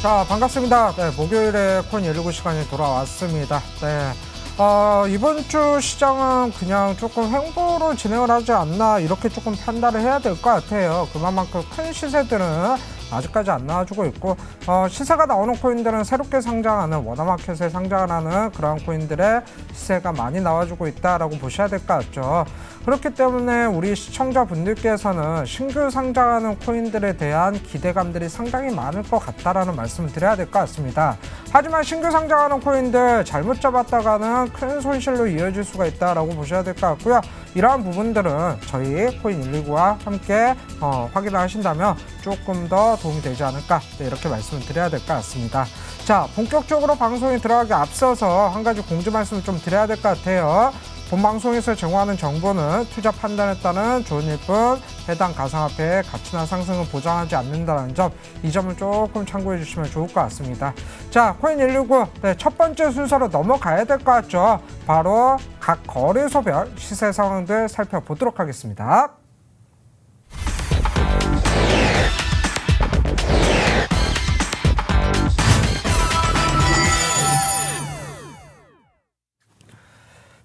자, 반갑습니다. 네, 목요일에 코인119 시간이 돌아왔습니다. 네. 이번 주 시장은 그냥 조금 횡보로 진행을 하지 않나, 이렇게 조금 판단을 해야 될 것 같아요. 그만큼 큰 시세들은 아직까지 안 나와주고 있고, 시세가 나오는 코인들은 새롭게 상장하는 워너마켓에 상장하는 그러한 코인들의 시세가 많이 나와주고 있다라고 보셔야 될 것 같죠. 그렇기 때문에 우리 시청자분들께서는 신규 상장하는 코인들에 대한 기대감들이 상당히 많을 것 같다라는 말씀을 드려야 될 것 같습니다. 하지만 신규 상장하는 코인들 잘못 잡았다가는 큰 손실로 이어질 수가 있다라고 보셔야 될 것 같고요. 이러한 부분들은 저희 코인119와 함께 확인을 하신다면 조금 더 도움이 되지 않을까, 이렇게 말씀을 드려야 될 것 같습니다. 자, 본격적으로 방송에 들어가기 앞서서 한 가지 공지 말씀을 좀 드려야 될 것 같아요. 본 방송에서 제공하는 정보는 투자 판단에 따른 좋은 일뿐 해당 가상화폐의 가치나 상승을 보장하지 않는다는 점, 이 점을 조금 참고해 주시면 좋을 것 같습니다. 자, 코인119 첫 번째 순서로 넘어가야 될 것 같죠. 바로 각 거래소별 시세 상황들 살펴보도록 하겠습니다.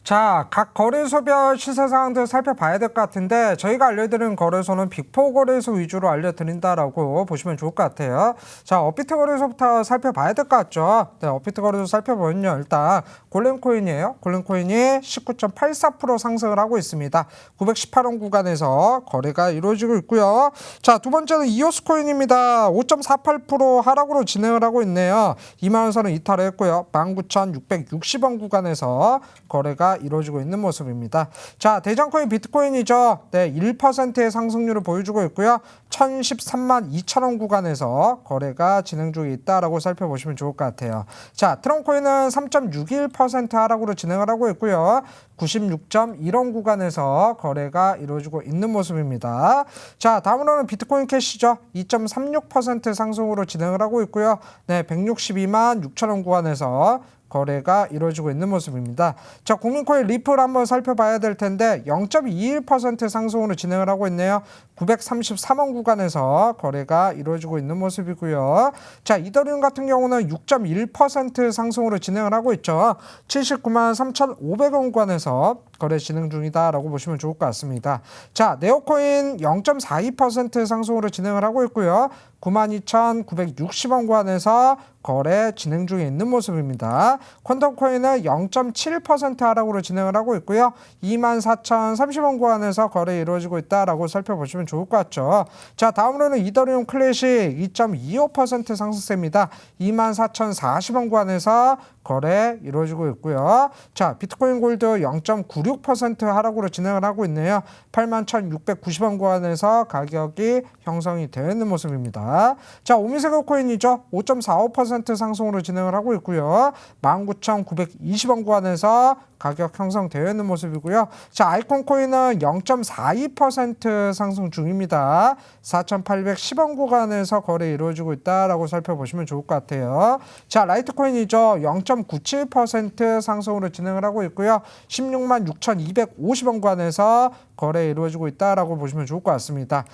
자, 각 거래소별 시세 상황들 살펴봐야 될 것 같은데, 저희가 알려드리는 거래소는 빅4 거래소 위주로 알려드린다라고 보시면 좋을 것 같아요. 자, 업비트 거래소부터 살펴봐야 될 것 같죠. 네, 업비트 거래소 살펴보면요, 일단 골렘코인이에요. 골렘코인이 19.84% 상승을 하고 있습니다. 918원 구간에서 거래가 이루어지고 있고요. 자, 두 번째는 이오스코인입니다. 5.48% 하락으로 진행을 하고 있네요. 2만원 선을 이탈했고요. 19,660원 구간에서 거래가 이루어지고 있는 모습입니다. 자, 대장코인 비트코인이죠. 네, 1%의 상승률을 보여주고 있고요. 1,013만 2천원 구간에서 거래가 진행 중에 있다라고 살펴보시면 좋을 것 같아요. 자, 트럼코인은 3.61% 하락으로 진행을 하고 있고요. 96.1원 구간에서 거래가 이루어지고 있는 모습입니다. 자, 다음으로는 비트코인 캐시죠. 2.36% 상승으로 진행을 하고 있고요. 네, 162만 6천원 구간에서 거래가 이루어지고 있는 모습입니다. 자, 국민코인 리플 한번 살펴봐야 될 텐데 0.21% 상승으로 진행을 하고 있네요. 933원 구간에서 거래가 이루어지고 있는 모습이고요. 자, 이더리움 같은 경우는 6.1% 상승으로 진행을 하고 있죠. 79만 3,500원 구간에서 거래 진행 중이다라고 보시면 좋을 것 같습니다. 자, 네오코인 0.42% 상승으로 진행을 하고 있고요. 92,960원 구간에서 거래 진행 중에 있는 모습입니다. 퀀텀코인은 0.7% 하락으로 진행을 하고 있고요. 24,030원 구간에서 거래 이루어지고 있다라고 살펴보시면 좋을 것 같죠. 자, 다음으로는 이더리움 클래식 2.25% 상승세입니다. 24,040원 구간에서 거래 이루어지고 있고요. 자, 비트코인 골드 0.96% 하락으로 진행을 하고 있네요. 81,690원 구간에서 가격이 형성이 되어 있는 모습입니다. 자, 오미세그 코인이죠. 5.45% 상승으로 진행을 하고 있고요. 19,920원 구간에서 가격 형성되어 있는 모습이고요. 자, 아이콘 코인은 0.42% 상승 중입니다. 4,810원 구간에서 거래 이루어지고 있다라고 살펴보시면 좋을 것 같아요. 자, 라이트코인이죠. 0.97% 상승으로 진행을 하고 있고요. 16만 6,250원 구간에서 거래 이루어지고 있다라고 보시면 좋을 것 같습니다.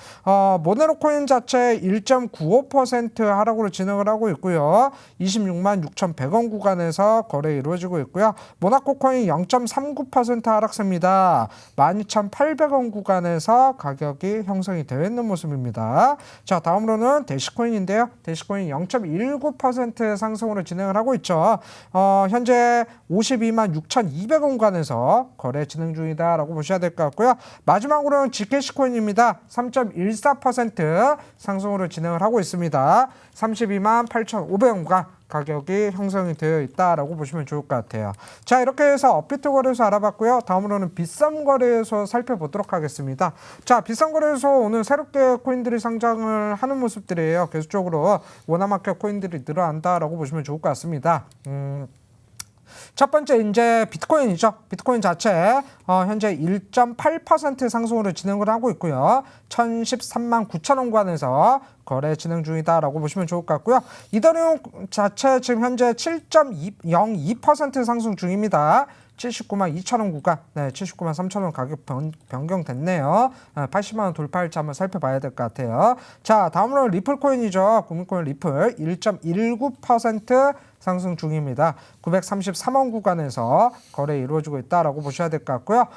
모네로 코인 자체 1.95% 하락으로 진행을 하고 있고요. 26만 6,100원 구간에서 거래 이루어지고 있고요. 모나코 코인 0.39% 하락세입니다. 12,800원 구간에서 가격이 형성이 되어 있는 모습입니다. 자, 다음으로는 대시코인인데요. 대시코인 0.19% 상승으로 진행을 하고 있죠. 현재 52만 6,200원 구간에서 거래 진행 중이다라고 보셔야 될 것 같고요. 마지막으로는 지캐시코인입니다. 3.14% 상승으로 진행을 하고 있습니다. 32만 8,500원 구간 가격이 형성이 되어 있다라고 보시면 좋을 것 같아요. 자, 이렇게 해서 업비트 거래소 알아봤고요. 다음으로는 비썸 거래소 살펴보도록 하겠습니다. 자, 비썸 거래소 오늘 새롭게 코인들이 상장을 하는 모습들이에요. 계속적으로 워너마켓 코인들이 늘어난다라고 보시면 좋을 것 같습니다. 첫 번째 이제 비트코인이죠. 비트코인 자체 현재 1.8% 상승으로 진행을 하고 있고요. 1,013만 9천원 구간에서 거래 진행 중이다라고 보시면 좋을 것 같고요. 이더리움 자체 지금 현재 7.02% 상승 중입니다. 79만 2천 원 구간, 79만 3천 원 가격 변경됐네요. 80만 원 돌파할지 한번 살펴봐야 될 것 같아요. 자, 다음으로 리플 코인이죠. 국민코인 리플 1.19% 상승 중입니다. 933원 구간에서 거래 이루어지고 있다라고 보셔야 될 것 같고요.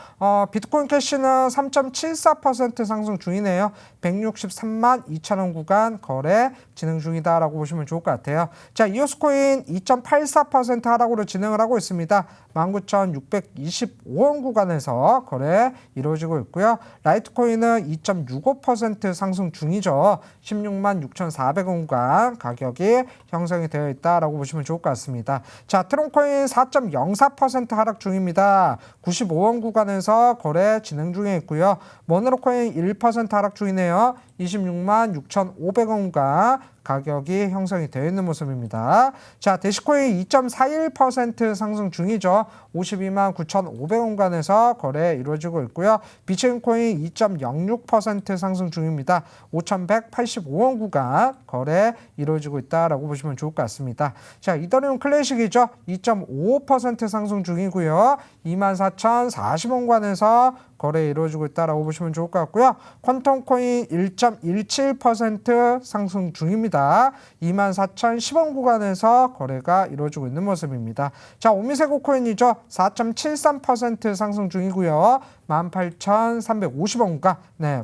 비트코인 캐시는 3.74% 상승 중이네요. 163만 2천 원 구간 거래 진행 중이다라고 보시면 좋을 것 같아요. 자, 이오스코인 2.84% 하락으로 진행을 하고 있습니다. 19,625원 구간에서 거래 이루어지고 있고요. 라이트코인은 2.65% 상승 중이죠. 16만 6,400원 구간 가격이 형성이 되어 있다라고 보시면 좋을 것 같습니다. 자, 트론코인 4.04% 하락 중입니다. 95원 구간에서 거래 진행 중에 있고요. 모노로코인 1% 하락 중이네요. 26만 6,500원 구간 가격이 형성이 되어 있는 모습입니다. 자, 대시코인 2.41% 상승 중이죠. 52만 9,500원 구간에서 거래 이루어지고 있고요. 비트코인 2.06% 상승 중입니다. 5,185원 구간 거래 이루어지고 있다라고 보시면 좋을 것 같습니다. 자, 이더리움 클래식이죠. 2.55% 상승 중이고요. 24,040원 구간에서 거래 이루어지고 있다라고 보시면 좋을 것 같고요. 퀀텀코인 1.17% 상승 중입니다. 24,010원 구간에서 거래가 이루어지고 있는 모습입니다. 자, 오미세고 코인이죠. 4.73% 상승 중이고요. 18,350원 구간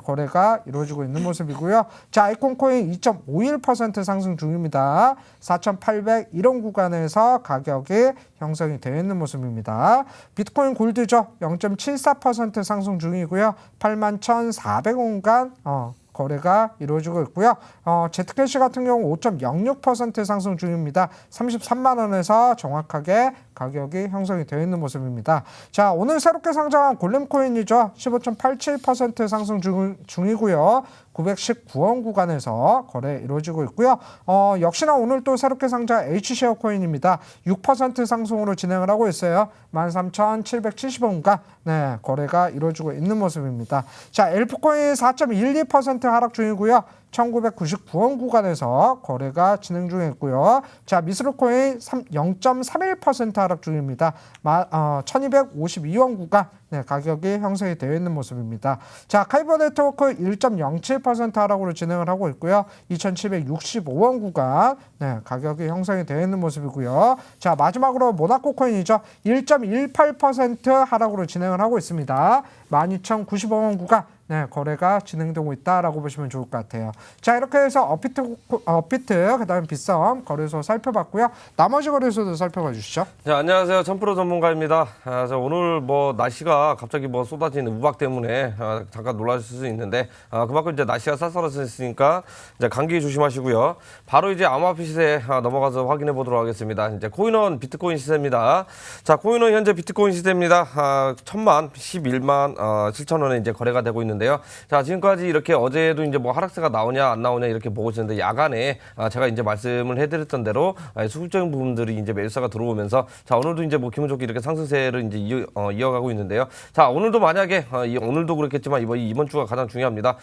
거래가 이루어지고 있는 모습이고요. 자, 아이콘코인 2.51% 상승 중입니다. 4,801원 구간에서 가격이 형성이 되어 있는 모습입니다. 비트코인 골드죠. 0.74% 상승 중이고요. 81,400원 구간 거래가 이루어지고 있고요. 제트캐시 같은 경우 5.06% 상승 중입니다. 33만 원에서 정확하게 가격이 형성이 되어 있는 모습입니다. 자, 오늘 새롭게 상장한 골렘코인이죠. 15.87% 상승 중이고요. 919원 구간에서 거래 이루어지고 있고요. 역시나 오늘 또 새롭게 상장 H쉐어 코인입니다. 6% 상승으로 진행을 하고 있어요. 13,770원 구간 거래가 이루어지고 있는 모습입니다. 자, 엘프코인 4.12% 하락 중이고요. 1999원 구간에서 거래가 진행 중에 있고요. 자, 미스루코인 0.31% 하락 중입니다. 1252원 구간 가격이 형성이 되어 있는 모습입니다. 자, 카이버 네트워크 1.07% 하락으로 진행을 하고 있고요. 2765원 구간 가격이 형성이 되어 있는 모습이고요. 자, 마지막으로 모나코 코인이죠. 1.18% 하락으로 진행을 하고 있습니다. 12,095원 구간 거래가 진행되고 있다라고 보시면 좋을 것 같아요. 자, 이렇게 해서 업비트 그다음에 빗썸 거래소 살펴봤고요. 나머지 거래소도 살펴봐 주시죠. 네, 안녕하세요. 천프로 전문가입니다. 오늘 날씨가 갑자기 쏟아지는 우박 때문에 잠깐 놀라실 수 있는데 그만큼 이제 날씨가 쌀쌀해졌으니까 이제 감기 조심하시고요. 바로 이제 암호화폐 시세 넘어가서 확인해 보도록 하겠습니다. 이제 코인원 비트코인 시세입니다. 자, 코인원 현재 비트코인 시세입니다. 11,011만 7천 원에 이제 거래가 되고 있는데요. 자, 지금까지 이렇게 어제도 이제 하락세가 나오냐 안 나오냐 이렇게 보고 있었는데 야간에 제가 이제 말씀을 해드렸던 대로 수급적인 부분들이 이제 매수세가 들어오면서 자, 오늘도 이제 기분 좋게 이렇게 상승세를 이제 이어가고 있는데요. 자, 오늘도 만약에 오늘도 그렇겠지만 이번 주가 가장 중요합니다.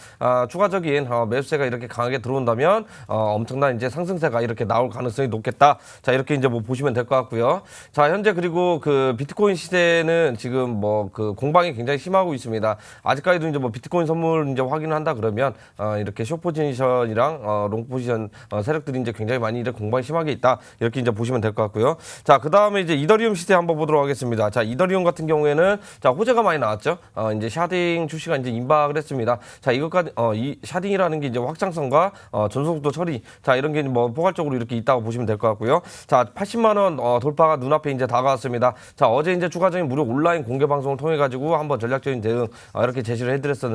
추가적인 매수세가 이렇게 강하게 들어온다면 엄청난 이제 상승세가 이렇게 나올 가능성이 높겠다. 자, 이렇게 이제 보시면 될 것 같고요. 자, 현재 그리고 그 비트코인 시세는 지금 그 공방이 굉장히 심하고 있습니다. 아직까지도 이제 비트코인 선물 이제 확인을 한다 그러면 이렇게 숏 포지션이랑 롱 포지션 세력들이 이제 굉장히 많이 이렇게 공방이 심하게 있다. 이렇게 이제 보시면 될 것 같고요. 자, 그 다음에 이제 이더리움 시세 한번 보도록 하겠습니다. 자, 이더리움 같은 경우에는 자, 호재가 많이 나왔죠. 이제 샤딩 출시가 이제 임박을 했습니다. 자, 이것까지 이 샤딩이라는 게 이제 확장성과 전속도 처리 자, 이런 게 포괄적으로 이렇게 있다고 보시면 될 것 같고요. 자, 80만 원 돌파가 눈앞에 이제 다가왔습니다. 자, 어제 이제 추가적인 무료 온라인 공개 방송을 통해 가지고 한번 전략적인 대응 이렇게 제시를 해드렸었는데.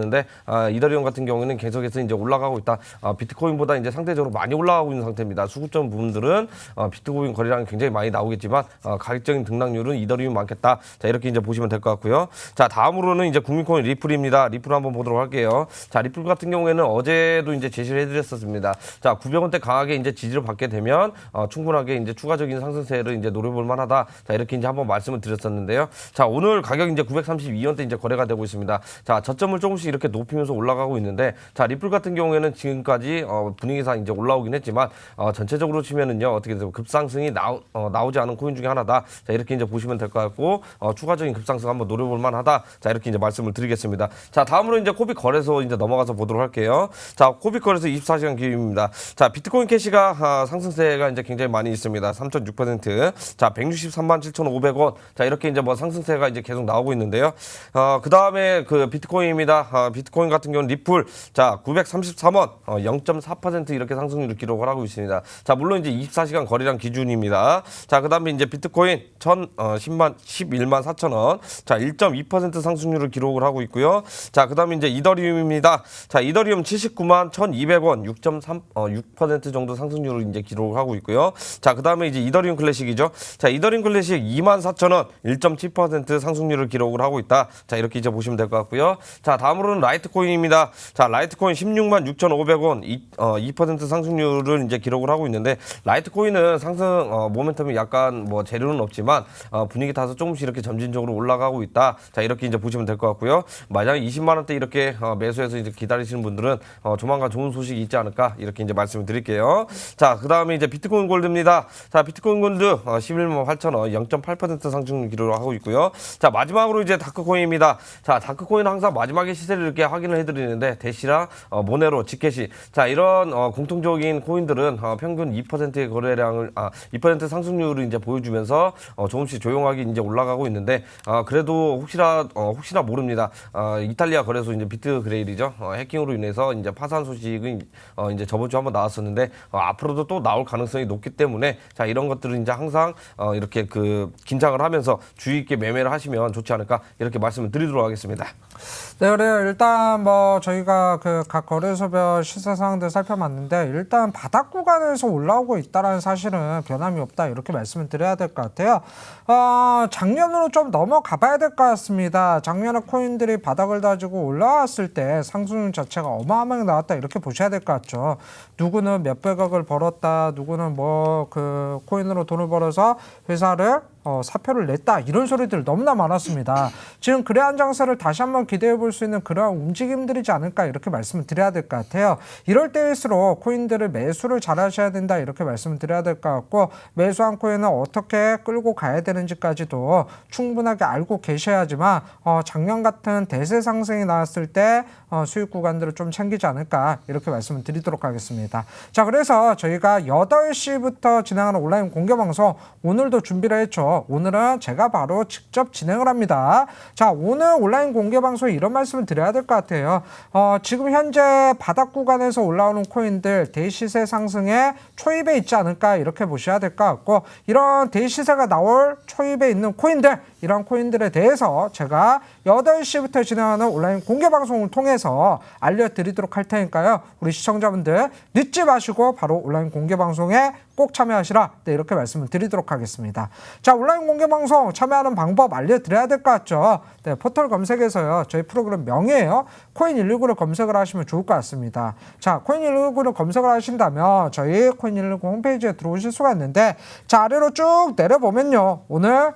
이더리움 같은 경우에는 계속해서 이제 올라가고 있다. 비트코인보다 이제 상대적으로 많이 올라가고 있는 상태입니다. 수급적 부분들은 비트코인 거래량이 굉장히 많이 나오겠지만 가격적인 등락률은 이더리움 많겠다. 자, 이렇게 이제 보시면 될 것 같고요. 자, 다음으로는 이제 국민코인 리플입니다. 리플 한번 보도록 할게요. 자, 리플 같은 경우에는 어제도 이제 제시를 해드렸었습니다. 자, 900원대 강하게 이제 지지를 받게 되면 충분하게 이제 추가적인 상승세를 이제 노려볼 만하다. 자, 이렇게 이제 한번 말씀을 드렸었는데요. 자, 오늘 가격 이제 932원대 이제 거래가 되고 있습니다. 자, 저점을 조금씩 이렇게 높이면서 올라가고 있는데, 자, 리플 같은 경우에는 지금까지 분위기상 이제 올라오긴 했지만 전체적으로 치면은요 어떻게 되면 급상승이 나오지 않은 코인 중에 하나다. 자, 이렇게 이제 보시면 될 것 같고 추가적인 급상승 한번 노려볼 만하다. 자, 이렇게 이제 말씀을 드리겠습니다. 자, 다음으로 이제 코빅 거래소 이제 넘어가서 보도록 할게요. 자, 코빅 거래소 24시간 기입니다. 자, 비트코인 캐시가 상승세가 이제 굉장히 많이 있습니다. 3.6%. 자, 163만 7,500원. 자, 이렇게 이제 뭐 상승세가 이제 계속 나오고 있는데요. 그 다음에 그 비트코인입니다. 비트코인 같은 경우는 리플. 자, 933원. 0.4% 이렇게 상승률을 기록을 하고 있습니다. 자, 물론 이제 24시간 거래량 기준입니다. 자, 그 다음에 이제 비트코인 11만 4천원. 자, 1.2% 상승률을 기록을 하고 있고요. 자, 그 다음에 이제 이더리움입니다. 자, 이더리움 79만 1,200원. 6% 정도 상승률을 이제 기록을 하고 있고요. 자, 그 다음에 이제 이더리움 클래식이죠. 자, 이더리움 클래식 24,000원. 1.7% 상승률을 기록을 하고 있다. 자, 이렇게 이제 보시면 될 것 같고요. 자, 다음으로는 라이트코인입니다. 자, 라이트코인 16만 6,500원. 2% 상승률을 이제 기록을 하고 있는데, 라이트코인은 상승 모멘텀이 약간 뭐 재료는 없지만 분위기 타서 조금씩 이렇게 점진적으로 올라가고 있다. 자, 이렇게 이제 보시면 될 것 같고요. 만약에 20만 원대 이렇게 매수해서 이제 기다리시는 분들은 조만간 좋은 소식이 있지 않을까 이렇게 이제 말씀을 드릴게요. 자, 그 다음에 이제 비트코인 골드입니다. 자, 비트코인 골드 11만 8천원 0.8% 상승 기록을 하고 있고요. 자, 마지막으로 이제 다크코인입니다. 자, 다크코인은 항상 마지막에 시세를 이렇게 확인을 해드리는데, 대시랑 모네로, 지켓이, 자, 이런 공통적인 코인들은 평균 2%의 거래량을 2% 상승률을 이제 보여주면서 조금씩 조용하게 이제 올라가고 있는데, 그래도 혹시나 모릅니다. 이탈리아 거래소 이제 비트그레일이죠. 해킹으로 인해서 이제 파산 소식은 이제 저번 주 한번 나왔었는데, 앞으로도 또 나올 가능성이 높기 때문에, 자, 이런 것들은 이제 항상 이렇게 그 긴장을 하면서 주의 있게 매매를 하시면 좋지 않을까 이렇게 말씀을 드리도록 하겠습니다. 네, 그래요. 일단 뭐 저희가 그 각 거래소별 시세 상황들 살펴봤는데, 일단 바닥 구간에서 올라오고 있다라는 사실은 변함이 없다 이렇게 말씀을 드려야 될 것 같아요. 작년으로 좀 넘어가 봐야 될 것 같습니다. 작년에 코인들이 바닥을 다지고 올라왔을 때 상승률 자체가 어마어마하게 나왔다 이렇게 보셔야 될 것 같죠. 누구는 몇백억을 벌었다, 누구는 뭐 그 코인으로 돈을 벌어서 회사를 사표를 냈다, 이런 소리들 너무나 많았습니다. 지금 그러한 장세를 다시 한번 기대해 볼 수 있는 그러한 움직임들이지 않을까 이렇게 말씀을 드려야 될 것 같아요. 이럴 때일수록 코인들을 매수를 잘 하셔야 된다 이렇게 말씀을 드려야 될 것 같고, 매수한 코인은 어떻게 끌고 가야 되는지까지도 충분하게 알고 계셔야지만 작년 같은 대세 상승이 나왔을 때 수익 구간들을 좀 챙기지 않을까 이렇게 말씀을 드리도록 하겠습니다. 자, 그래서 저희가 8시부터 진행하는 온라인 공개방송 오늘도 준비를 했죠. 오늘은 제가 바로 직접 진행을 합니다. 자, 오늘 온라인 공개방송에 이런 말씀을 드려야 될 것 같아요. 지금 현재 바닥 구간에서 올라오는 코인들 대시세 상승에 초입에 있지 않을까 이렇게 보셔야 될 것 같고, 이런 대시세가 나올 초입에 있는 코인들, 이런 코인들에 대해서 제가 8시부터 진행하는 온라인 공개방송을 통해서 알려드리도록 할 테니까요. 우리 시청자분들 늦지 마시고 바로 온라인 공개방송에 꼭 참여하시라, 네, 이렇게 말씀을 드리도록 하겠습니다. 자, 온라인 공개방송 참여하는 방법 알려드려야 될 것 같죠. 네, 포털 검색에서요, 저희 프로그램 명예예요, 코인119를 검색을 하시면 좋을 것 같습니다. 자, 코인119를 검색을 하신다면 저희 코인119 홈페이지에 들어오실 수가 있는데, 자, 아래로 쭉 내려보면요, 오늘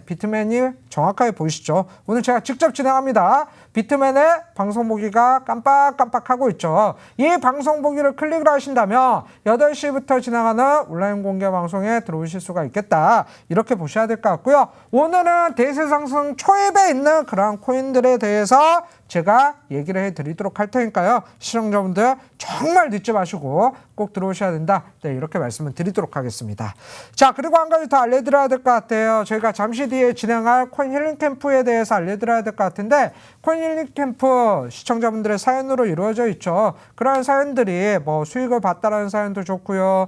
비트맨이 정확하게 보이시죠? 오늘 제가 직접 진행합니다. 비트맨의 방송 보기가 깜빡깜빡하고 있죠. 이 방송 보기를 클릭을 하신다면 8시부터 진행하는 온라인 공개 방송에 들어오실 수가 있겠다, 이렇게 보셔야 될 것 같고요. 오늘은 대세 상승 초입에 있는 그러한 코인들에 대해서 제가 얘기를 해드리도록 할 테니까요. 시청자분들 정말 늦지 마시고 꼭 들어오셔야 된다, 네, 이렇게 말씀을 드리도록 하겠습니다. 자, 그리고 한 가지 더 알려드려야 될 것 같아요. 저희가 잠시 뒤에 진행할 코인 힐링 캠프에 대해서 알려드려야 될 것 같은데, 코인 힐링 캠프 시청자분들의 사연으로 이루어져 있죠. 그런 사연들이 뭐 수익을 봤다라는 사연도 좋고요,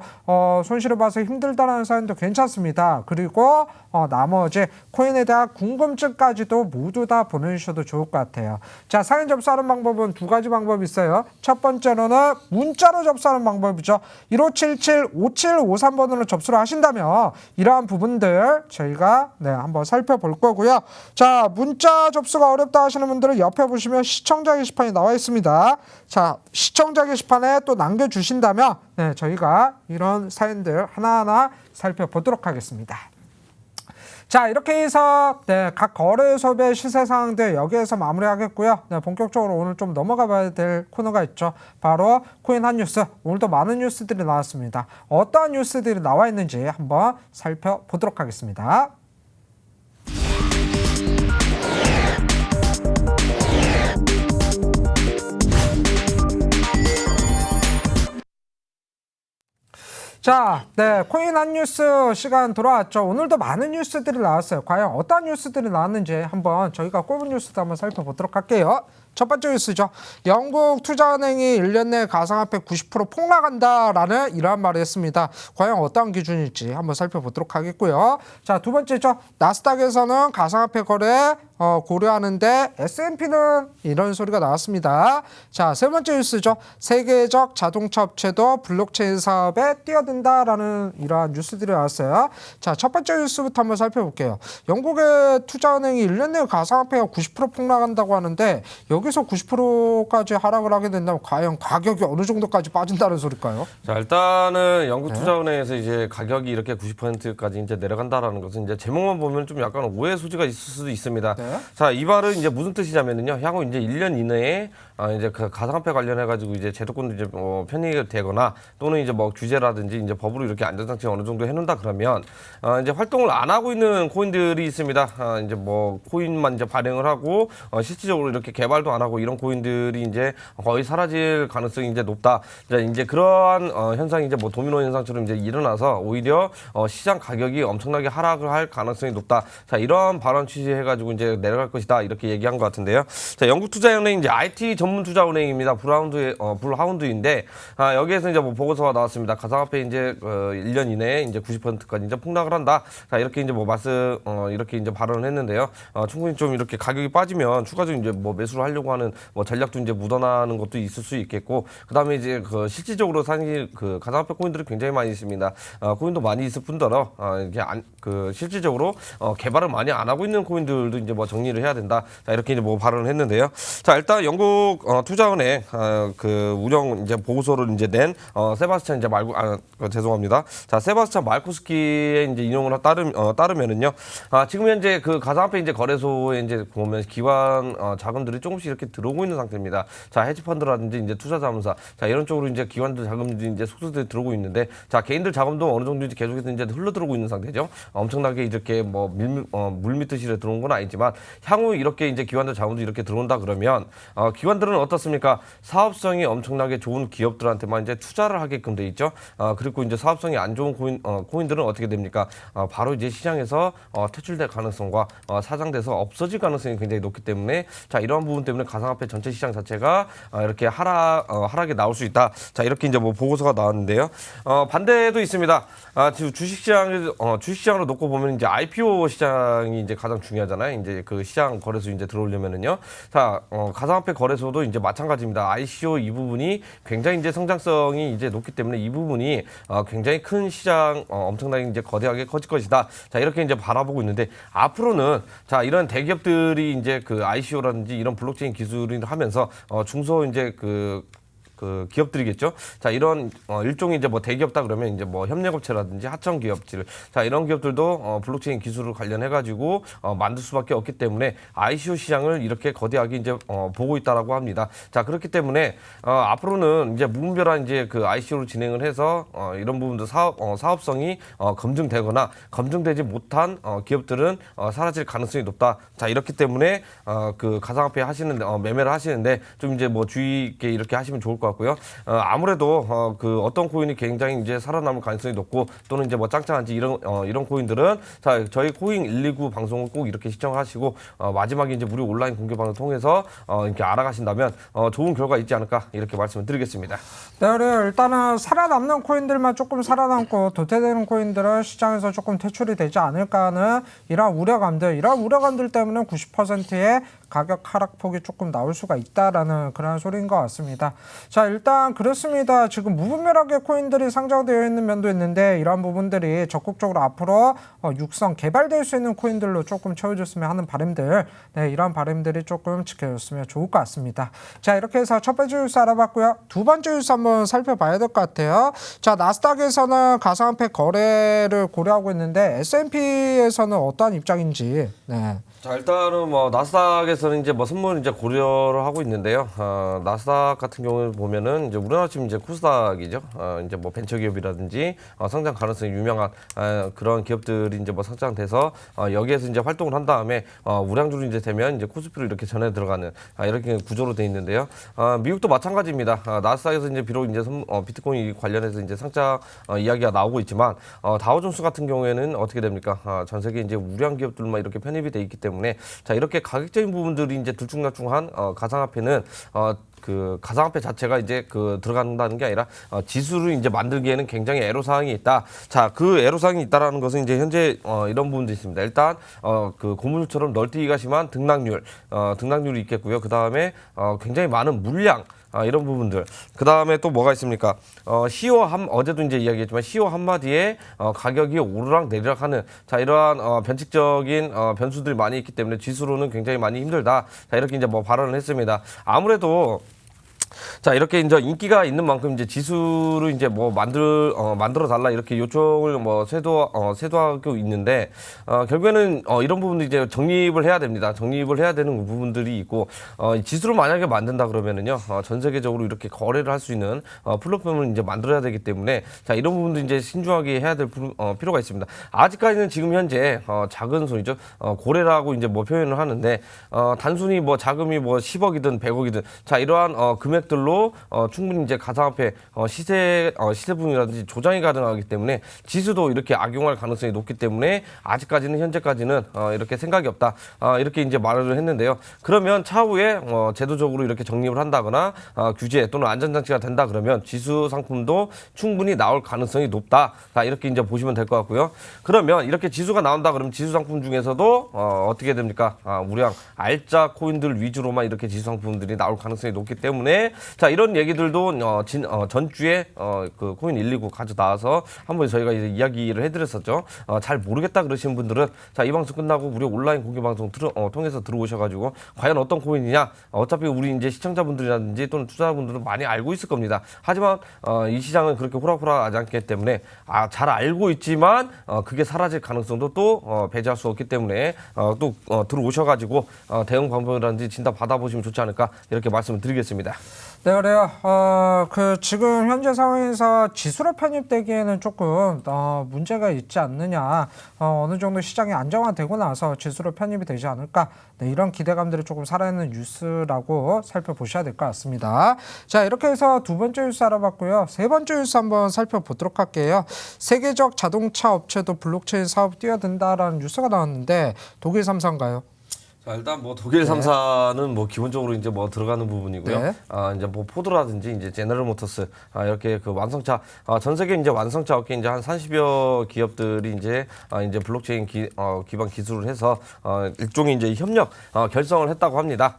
손실을 봐서 힘들다라는 사연도 괜찮습니다. 그리고 나머지 코인에 대한 궁금증까지도 모두 다 보내주셔도 좋을 것 같아요. 자, 사연 접수하는 방법은 두 가지 방법이 있어요. 첫 번째로는 문자로 접수하는 방법이죠. 1577-5753번으로 접수를 하신다면 이러한 부분들 저희가 한번 살펴볼 거고요. 자, 문자 접수가 어렵다 하시는 분들은 옆에 보시면 시청자 게시판이 나와 있습니다. 자, 시청자 게시판에 또 남겨주신다면 저희가 이런 사연들 하나하나 살펴보도록 하겠습니다. 자, 이렇게 해서 네, 각 거래소별 시세 상황들 여기에서 마무리하겠고요. 네, 본격적으로 오늘 좀 넘어가 봐야 될 코너가 있죠. 바로 코인 한 뉴스. 오늘도 많은 뉴스들이 나왔습니다. 어떠한 뉴스들이 나와 있는지 한번 살펴보도록 하겠습니다. 자, 네, 코인 한 뉴스 시간 돌아왔죠. 오늘도 많은 뉴스들이 나왔어요. 과연 어떤 뉴스들이 나왔는지 한번 저희가 꼽은 뉴스도 한번 살펴보도록 할게요. 첫 번째 뉴스죠. 영국 투자은행이 1년 내 가상화폐 90% 폭락한다라는 이러한 말을 했습니다. 과연 어떤 기준일지 한번 살펴보도록 하겠고요. 자, 두 번째죠. 나스닥에서는 가상화폐 거래 고려하는데 S&P는 이런 소리가 나왔습니다. 자, 세 번째 뉴스죠. 세계적 자동차 업체도 블록체인 사업에 뛰어든다라는 이러한 뉴스들이 나왔어요. 자, 첫 번째 뉴스부터 한번 살펴볼게요. 영국의 투자은행이 1년 내 가상화폐가 90% 폭락한다고 하는데 여기서 90%까지 하락을 하게 된다면 과연 가격이 어느 정도까지 빠진다는 소릴까요? 자, 일단은 영국 투자은행에서 이제 가격이 이렇게 90%까지 이제 내려간다라는 것은 이제 제목만 보면 좀 약간 오해 소지가 있을 수도 있습니다. 네. 자, 이 말은 이제 무슨 뜻이냐면요. 향후 이제 1년 이내에 이제 그 가상화폐 관련해 가지고 이제 제도권도 이제 편입이 되거나 또는 이제 뭐 규제라든지 이제 법으로 이렇게 안전장치 어느 정도 해놓는다 그러면 이제 활동을 안 하고 있는 코인들이 있습니다. 이제 뭐 코인만 이제 발행을 하고 실질적으로 이렇게 개발도 안 하고 이런 코인들이 이제 거의 사라질 가능성이 이제 높다. 이제 그러한 현상이 이제 뭐 도미노 현상처럼 이제 일어나서 오히려 시장 가격이 엄청나게 하락을 할 가능성이 높다. 자, 이러한 발언 취지해가지고 이제 내려갈 것이다 이렇게 얘기한 것 같은데요. 자, 영국 투자은행 이제 IT 전문 투자은행입니다. 블루하운드인데 여기에서 이제 뭐 보고서가 나왔습니다. 가상화폐 이제 1년 이내에 이제 90%까지 이제 폭락을 한다. 자, 이렇게 이제 뭐 이렇게 이제 발언을 했는데요. 충분히 좀 이렇게 가격이 빠지면 추가적인 이제 뭐 매수를 하려고 하는 뭐 전략도 이제 묻어나는 것도 있을 수 있겠고, 그다음에 이제 그 실질적으로 사실 그 가상화폐 코인들이 굉장히 많이 있습니다. 코인도 많이 있을 뿐더러 이게 실질적으로 개발을 많이 안 하고 있는 코인들도 이제 뭐 정리를 해야 된다. 자, 이렇게 이제 뭐 발언을 했는데요. 자, 일단 영국 투자은행 그 운영 이제 보고서를 이제 낸 세바스찬 이제 죄송합니다. 자, 세바스찬 말코스키의 이제 인용을 따르면은요. 지금 현재 그 가상화폐 이제 거래소에 이제 보면 기관 자금들이 조금씩 이렇게 들어오고 있는 상태입니다. 자, 헤지펀드라든지 이제 투자자문사, 자, 이런 쪽으로 이제 기관들 자금들이 이제 속속들이 들어오고 있는데, 자, 개인들 자금도 어느 정도 이제 계속해서 이제 흘러 들어오고 있는 상태죠. 엄청나게 이렇게 뭐 물밑듯이 들어온 건 아니지만 향후 이렇게 이제 기관들 자금도 이렇게 들어온다 그러면 기관들은 어떻습니까? 사업성이 엄청나게 좋은 기업들한테만 이제 투자를 하게끔 돼 있죠. 그리고 이제 사업성이 안 좋은 코인들은 어떻게 됩니까? 바로 이제 시장에서 퇴출될 가능성과 사장돼서 없어질 가능성이 굉장히 높기 때문에, 자, 이러한 부분 때문에 가상화폐 전체 시장 자체가 이렇게 하락에 나올 수 있다. 자, 이렇게 이제 뭐 보고서가 나왔는데요. 반대도 있습니다. 지금 주식시장으로 놓고 보면 이제 IPO 시장이 이제 가장 중요하잖아요. 이제 그 시장 거래소 이제 들어오려면은요. 자, 가상화폐 거래소도 이제 마찬가지입니다. ICO 이 부분이 굉장히 이제 성장성이 이제 높기 때문에 이 부분이 굉장히 큰 시장 엄청나게 이제 거대하게 커질 것이다. 자, 이렇게 이제 바라보고 있는데, 앞으로는 자, 이런 대기업들이 이제 그 ICO라든지 이런 블록체인 기술을 하면서 중소 이제 그 기업들이겠죠. 자, 이런 일종의 이제 뭐 대기업다 그러면 이제 뭐 협력업체라든지 하청 기업들, 자, 이런 기업들도 블록체인 기술을 관련해 가지고 만들 수밖에 없기 때문에 ICO 시장을 이렇게 거대하게 이제 보고 있다라고 합니다. 자, 그렇기 때문에 앞으로는 이제 무분별한 이제 그 ICO를 진행을 해서 이런 부분도 사업성이 검증되거나 검증되지 못한 기업들은 사라질 가능성이 높다. 자, 이렇기 때문에 그 가상화폐 하시는데 매매를 하시는데 좀 이제 뭐 주의 있게 이렇게 하시면 좋을 것 같고요. 아무래도 그 어떤 코인이 굉장히 이제 살아남을 가능성이 높고, 또는 이제 뭐 짱짱한지 이런 코인들은, 자, 저희 코인 129 방송을 꼭 이렇게 시청하시고 마지막에 이제 무료 온라인 공개 방송 통해서 이렇게 알아가신다면 좋은 결과 있지 않을까 이렇게 말씀을 드리겠습니다. 네, 일단은 살아남는 코인들만 조금 살아남고 도태되는 코인들은 시장에서 조금 퇴출이 되지 않을까 하는 이런 우려감들 때문에 90%의 가격 하락폭이 조금 나올 수가 있다라는 그런 소리인 것 같습니다. 자, 자, 일단 그렇습니다. 지금 무분별하게 코인들이 상장되어 있는 면도 있는데 이러한 부분들이 적극적으로 앞으로 육성 개발될 수 있는 코인들로 조금 채워줬으면 하는 바람들, 네, 이런 바람들이 조금 지켜졌으면 좋을 것 같습니다. 자, 이렇게 해서 첫 번째 뉴스 알아봤고요. 두 번째 뉴스 한번 살펴봐야 될 것 같아요. 자, 나스닥에서는 가상화폐 거래를 고려하고 있는데 S&P에서는 어떠한 입장인지. 네. 자, 일단은 뭐 나스닥에서는 이제 뭐 선물 이제 고려를 하고 있는데요. 나스닥 같은 경우는 보면은 이제 우리나라 치면 이제 코스닥이죠. 이제 뭐 벤처기업이라든지 성장 가능성이 유명한 그런 기업들이 이제 뭐 상장돼서 여기에서 이제 활동을 한 다음에 우량주로 이제 되면 이제 코스피로 이렇게 전해 들어가는 이렇게 구조로 돼 있는데요. 미국도 마찬가지입니다. 나스닥에서 이제 비록 이제 비트코인 관련해서 이제 상장 이야기가 나오고 있지만 다우존스 같은 경우에는 어떻게 됩니까? 전 세계 이제 우량 기업들만 이렇게 편입이 돼 있기 때문에 자, 이렇게 가격적인 부분들이 이제 들쭉날쭉한 가상화폐는 그 가상화폐 자체가 이제 들어간다는 게 아니라 지수를 이제 만들기에는 굉장히 애로사항이 있다. 자, 그 애로사항이 있다라는 것은 이제 현재 이런 부분도 있습니다. 일단 그 고물처럼 널뛰기가 심한 등락률이 있겠고요. 그 다음에 굉장히 많은 물량. 이런 부분들. 그 다음에 또 뭐가 있습니까? 어제도 이제 이야기했지만 CEO 한마디에 가격이 오르락 내리락 하는 자, 이러한 변칙적인 변수들이 많이 있기 때문에 지수로는 굉장히 많이 힘들다. 자, 이렇게 이제 뭐 발언을 했습니다. 아무래도 자, 이렇게 이제 인기가 있는 만큼 이제 지수를 이제 뭐 만들어 달라 이렇게 요청을 뭐 쇄도하고 있는데, 결국에는 이런 부분도 이제 정립을 해야 됩니다. 정립을 해야 되는 부분들이 있고, 지수를 만약에 만든다 그러면은요, 전 세계적으로 이렇게 거래를 할 수 있는 플랫폼을 이제 만들어야 되기 때문에, 자, 이런 부분도 이제 신중하게 해야 될 필요가 있습니다. 아직까지는 지금 현재 작은 손이죠. 고래라고 이제 뭐 표현을 하는데, 단순히 뭐 자금이 뭐 10억이든 100억이든, 자, 이러한 금액들로 충분히 이제 가상화폐 시세 부분이라든지 조장이 가능하기 때문에 지수도 이렇게 악용할 가능성이 높기 때문에 아직까지는 현재까지는 이렇게 생각이 없다. 이렇게 이제 말을 했는데요. 그러면 차후에 제도적으로 이렇게 정립을 한다거나 규제 또는 안전장치가 된다 그러면 지수 상품도 충분히 나올 가능성이 높다. 자, 이렇게 이제 보시면 될 것 같고요. 그러면 이렇게 지수가 나온다 그러면 지수 상품 중에서도 어떻게 됩니까? 우량 알짜 코인들 위주로만 이렇게 지수 상품들이 나올 가능성이 높기 때문에 자, 이런 얘기들도 전주에 그 코인 129 가져 나와서 한번 저희가 이제 이야기를 해드렸었죠. 잘 모르겠다 그러시는 분들은 자, 이 방송 끝나고 우리 온라인 공개 방송 통해서 들어오셔가지고 과연 어떤 코인이냐, 어차피 우리 이제 시청자분들이라든지 또는 투자자분들은 많이 알고 있을 겁니다. 하지만 이 시장은 그렇게 호락호락하지 않기 때문에 잘 알고 있지만 그게 사라질 가능성도 또 배제할 수 없기 때문에 또 들어오셔가지고 대응 방법이라든지 진단 받아보시면 좋지 않을까 이렇게 말씀을 드리겠습니다. 네, 그래요. 지금 현재 상황에서 지수로 편입되기에는 조금 문제가 있지 않느냐. 어느 정도 시장이 안정화되고 나서 지수로 편입이 되지 않을까. 네, 이런 기대감들이 조금 살아있는 뉴스라고 살펴보셔야 될 것 같습니다. 자, 이렇게 해서 두 번째 뉴스 알아봤고요. 세 번째 뉴스 한번 살펴보도록 할게요. 세계적 자동차 업체도 블록체인 사업 뛰어든다라는 뉴스가 나왔는데 독일 3사인가요? 자, 일단 뭐 독일 3사는 뭐 기본적으로 이제 뭐 들어가는 부분이고요. 네. 이제 뭐 포드라든지 이제 제너럴 모터스 이렇게 그 완성차 전 세계 이제 완성차 업계 이제 한 30여 기업들이 이제 블록체인 기반 기술을 해서 일종의 이제 협력 결성을 했다고 합니다.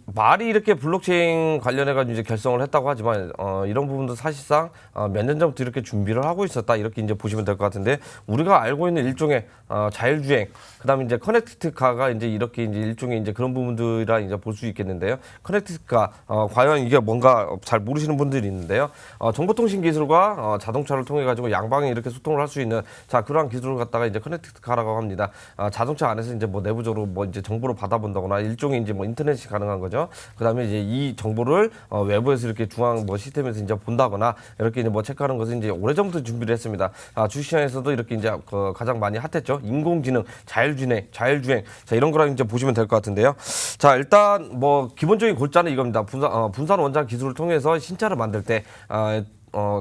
말이 이렇게 블록체인 관련해 가지고 이제 결성을 했다고 하지만 이런 부분도 사실상 몇 년 전부터 이렇게 준비를 하고 있었다 이렇게 이제 보시면 될 것 같은데 우리가 알고 있는 일종의 자율주행 그다음에 이제 커넥티드 카가 이제 이렇게 이제 일종의 이제 그런 부분들이라 이제 볼 수 있겠는데요. 커넥티드 카 과연 이게 뭔가 잘 모르시는 분들이 있는데요. 정보통신 기술과 자동차를 통해 가지고 양방에 이렇게 소통을 할 수 있는 자 그러한 기술을 갖다가 이제 커넥티드 카라고 합니다. 자동차 안에서 이제 뭐 내부적으로 뭐 이제 정보를 받아본다거나 일종의 이제 뭐 인터넷이 가능한 거죠. 그다음에 이제 이 정보를 외부에서 이렇게 중앙 뭐 시스템에서 이제 본다거나 이렇게 이제 뭐 체크하는 것은 이제 오래전부터 준비를 했습니다. 주시장에서도 이렇게 이제 가장 많이 핫했죠. 인공지능, 자율주행, 자 이런 거랑 이제 보시면 될 것 같은데요. 자 일단 뭐 기본적인 골자는 이겁니다. 분산 원장 기술을 통해서 신차를 만들 때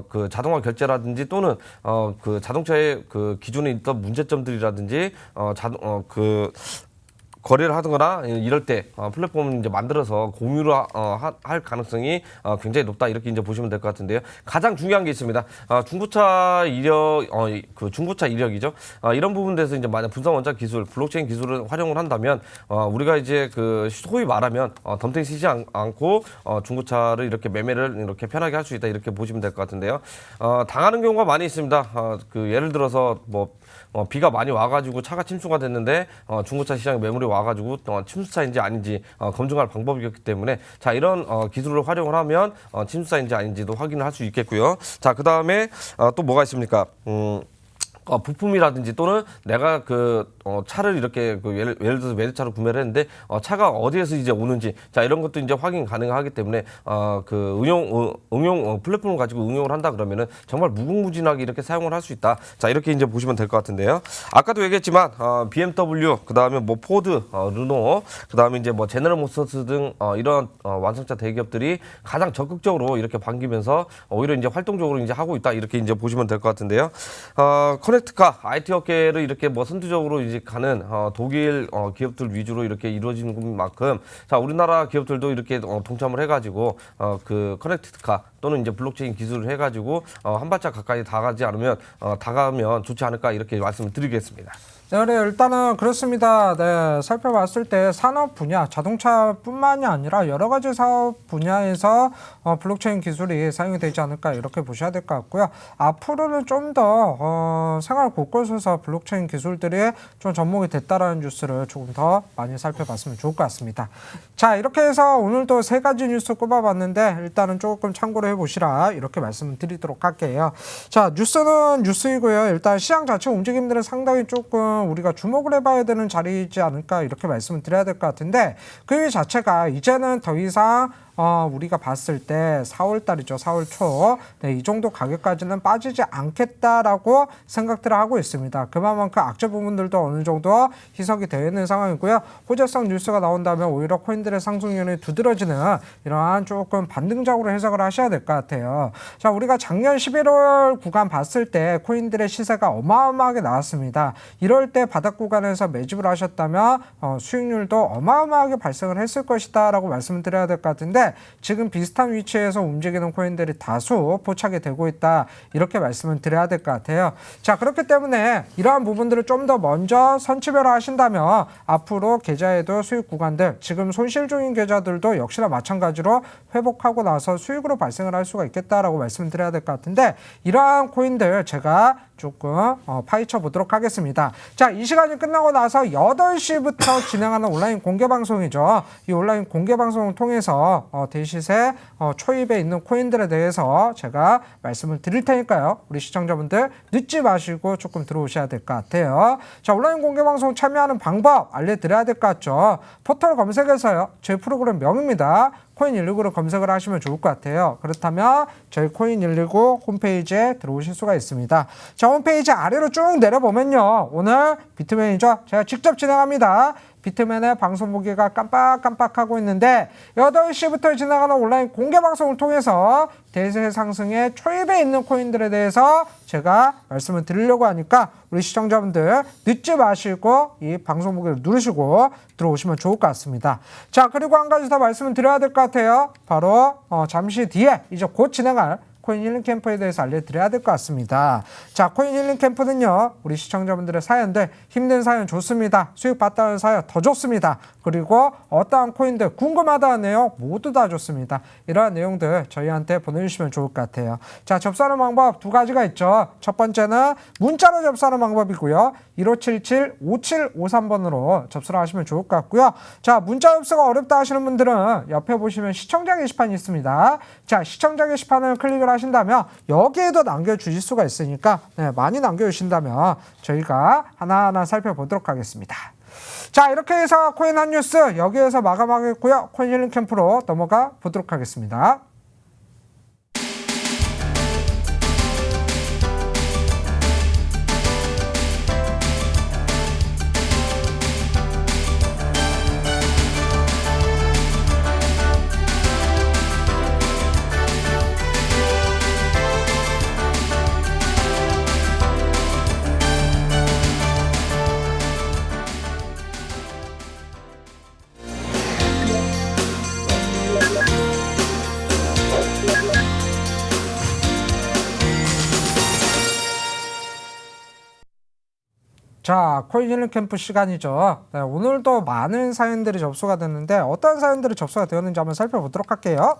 그 자동화 결제라든지 또는 그 자동차의 그 기존에 있던 문제점들이라든지 거래를 하거나 이럴 때 플랫폼을 이제 만들어서 공유를 할 가능성이 굉장히 높다 이렇게 이제 보시면 될 것 같은데요. 가장 중요한 게 있습니다. 중고차 이력 그 중고차 이력이죠. 이런 부분에서 이제 만약 분산 원자 기술, 블록체인 기술을 활용을 한다면 우리가 이제 그 소위 말하면 덤탱이 치지 않고 중고차를 이렇게 매매를 이렇게 편하게 할 수 있다 이렇게 보시면 될 것 같은데요. 당하는 경우가 많이 있습니다. 그 예를 들어서 뭐 비가 많이 와가지고 차가 침수가 됐는데 중고차 시장에 매물이 와가지고 침수차인지 아닌지 검증할 방법이었기 때문에 자 이런 기술을 활용을 하면 침수차인지 아닌지도 확인을 할 수 있겠고요. 자 그 다음에 또 뭐가 있습니까? 부품이라든지 또는 내가 그 차를 이렇게 그 예를 들어서 외제차로 구매를 했는데 차가 어디에서 이제 오는지 자 이런 것도 이제 확인 가능하기 때문에 그 응용 플랫폼을 가지고 응용을 한다 그러면은 정말 무궁무진하게 이렇게 사용을 할 수 있다. 자 이렇게 이제 보시면 될 것 같은데요. 아까도 얘기했지만 BMW 그다음에 뭐 포드, 르노 그다음에 이제 뭐 제너럴 모터스 등 이런 완성차 대기업들이 가장 적극적으로 이렇게 반기면서 오히려 이제 활동적으로 이제 하고 있다 이렇게 이제 보시면 될 것 같은데요. 커넥트카 IT 업계를 이렇게 뭐 선두적으로 이제 가는 독일 기업들 위주로 이렇게 이루어지는 만큼 자 우리나라 기업들도 이렇게 동참을 해가지고 그 커넥트카 또는 이제 블록체인 기술을 해가지고 한 발짝 가까이 다가면 좋지 않을까 이렇게 말씀을 드리겠습니다. 네, 그래 일단은 그렇습니다. 네, 살펴봤을 때 산업 분야, 자동차뿐만이 아니라 여러 가지 사업 분야에서 블록체인 기술이 사용이 되지 않을까 이렇게 보셔야 될 것 같고요. 앞으로는 좀 더 생활 곳곳에서 블록체인 기술들이 좀 접목이 됐다라는 뉴스를 조금 더 많이 살펴봤으면 좋을 것 같습니다. 자, 이렇게 해서 오늘도 세 가지 뉴스 꼽아봤는데 일단은 조금 참고를 해보시라 이렇게 말씀을 드리도록 할게요. 자, 뉴스는 뉴스이고요. 일단 시장 자체 움직임들은 상당히 조금 우리가 주목을 해봐야 되는 자리이지 않을까 이렇게 말씀을 드려야 될 것 같은데 그 자체가 이제는 더 이상 우리가 봤을 때 4월 달이죠. 4월 초. 네, 이 정도 가격까지는 빠지지 않겠다라고 생각들을 하고 있습니다. 그만큼 악재 부분들도 어느 정도 희석이 되어 있는 상황이고요. 호재성 뉴스가 나온다면 오히려 코인들의 상승률이 두드러지는 이러한 조금 반등적으로 해석을 하셔야 될 것 같아요. 자, 우리가 작년 11월 구간 봤을 때 코인들의 시세가 어마어마하게 나왔습니다. 이럴 때 바닥 구간에서 매집을 하셨다면 수익률도 어마어마하게 발생을 했을 것이다 라고 말씀을 드려야 될 것 같은데 지금 비슷한 위치에서 움직이는 코인들이 다수 포착이 되고 있다 이렇게 말씀을 드려야 될 것 같아요. 자 그렇기 때문에 이러한 부분들을 좀 더 먼저 선취별화 하신다면 앞으로 계좌에도 수익 구간들 지금 손실 중인 계좌들도 역시나 마찬가지로 회복하고 나서 수익으로 발생을 할 수가 있겠다라고 말씀을 드려야 될 것 같은데 이러한 코인들 제가 조금 파헤쳐 보도록 하겠습니다. 자, 이 시간이 끝나고 나서 8시부터 진행하는 온라인 공개 방송이죠. 이 온라인 공개 방송을 통해서 대시세 초입에 있는 코인들에 대해서 제가 말씀을 드릴 테니까요. 우리 시청자분들 늦지 마시고 조금 들어오셔야 될 것 같아요. 자, 온라인 공개 방송 참여하는 방법 알려드려야 될 것 같죠. 포털 검색에서요. 제 프로그램 명입니다. 코인119를 검색을 하시면 좋을 것 같아요. 그렇다면 저희 코인119 홈페이지에 들어오실 수가 있습니다. 자, 홈페이지 아래로 쭉 내려보면요. 오늘 비트맨이죠. 제가 직접 진행합니다. 비트맨의 방송 보기가 깜빡깜빡하고 있는데 8시부터 진행하는 온라인 공개 방송을 통해서 대세 상승의 초입에 있는 코인들에 대해서 제가 말씀을 드리려고 하니까 우리 시청자분들 늦지 마시고 이 방송 보기를 누르시고 들어오시면 좋을 것 같습니다. 자, 그리고 한 가지 더 말씀을 드려야 될 것 같아요. 바로 잠시 뒤에 이제 곧 진행할 코인 힐링 캠프에 대해서 알려드려야 될 것 같습니다. 자, 코인 힐링 캠프는요. 우리 시청자분들의 사연들 힘든 사연 좋습니다. 수익 봤다는 사연 더 좋습니다. 그리고 어떠한 코인들 궁금하다는 내용 모두 다 좋습니다. 이러한 내용들 저희한테 보내주시면 좋을 것 같아요. 자, 접수하는 방법 두 가지가 있죠. 첫 번째는 문자로 접수하는 방법이고요. 1577-5753번으로 접수를 하시면 좋을 것 같고요. 자, 문자 접수가 어렵다 하시는 분들은 옆에 보시면 시청자 게시판이 있습니다. 자, 시청자 게시판을 클릭을 하신다면 여기에도 남겨주실 수가 있으니까 많이 남겨주신다면 저희가 하나하나 살펴보도록 하겠습니다. 자, 이렇게 해서 코인 한 뉴스 여기에서 마감하겠고요. 코인 힐링 캠프로 넘어가 보도록 하겠습니다. 자, 코인힐링 캠프 시간이죠. 네, 오늘도 많은 사연들이 접수가 됐는데 어떤 사연들이 접수가 되었는지 한번 살펴보도록 할게요.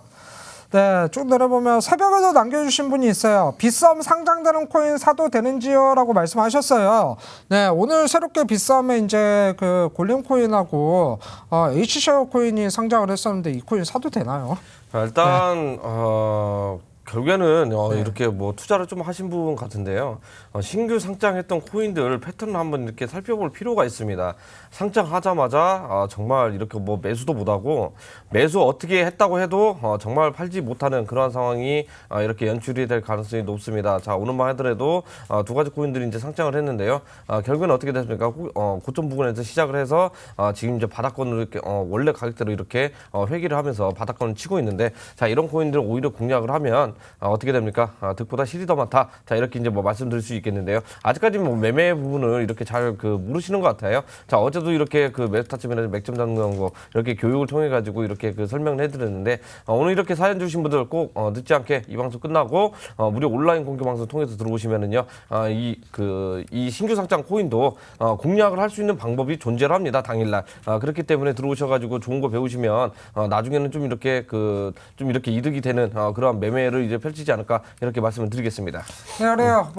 네, 쭉 내려보면 새벽에도 남겨주신 분이 있어요. 빗썸 상장되는 코인 사도 되는지요? 라고 말씀하셨어요. 네, 오늘 새롭게 빗썸에 이제 그 골렘 코인하고 H쉐어 코인이 상장을 했었는데 이 코인 사도 되나요? 일단 결국에는 이렇게 뭐 투자를 좀 하신 분 같은데요. 신규 상장했던 코인들 패턴을 한번 이렇게 살펴볼 필요가 있습니다. 상장하자마자 정말 이렇게 뭐 매수도 못하고 매수 어떻게 했다고 해도 정말 팔지 못하는 그러한 상황이 이렇게 연출이 될 가능성이 높습니다. 자, 오늘만 하더라도 두 가지 코인들이 이제 상장을 했는데요. 결국에는 어떻게 됐습니까? 고점 부근에서 시작을 해서 지금 이제 바닥권으로 이렇게 원래 가격대로 이렇게 회귀를 하면서 바닥권을 치고 있는데, 자, 이런 코인들을 오히려 공략을 하면 어떻게 됩니까? 득보다 실이 더 많다. 자, 이렇게 이제 뭐 말씀드릴 수 있겠는데요. 아직까지 뭐 매매 부분을 이렇게 잘 모르시는 것 같아요. 자, 어제도 이렇게 그 메타점이나 맥점 잡는 거 이렇게 교육을 통해 가지고 이렇게 설명을 해드렸는데, 오늘 이렇게 사연 주신 분들 꼭 늦지 않게 이 방송 끝나고 무료 온라인 공개 방송 통해서 들어오시면은요, 이 신규 상장 코인도 공략을 할 수 있는 방법이 존재를 합니다. 당일날. 그렇기 때문에 들어오셔가지고 좋은 거 배우시면 나중에는 좀 이렇게 이득이 되는 그러한 매매를 이제 펼치지 않을까, 이렇게 말씀을 드리겠습니다. 네, 그래요.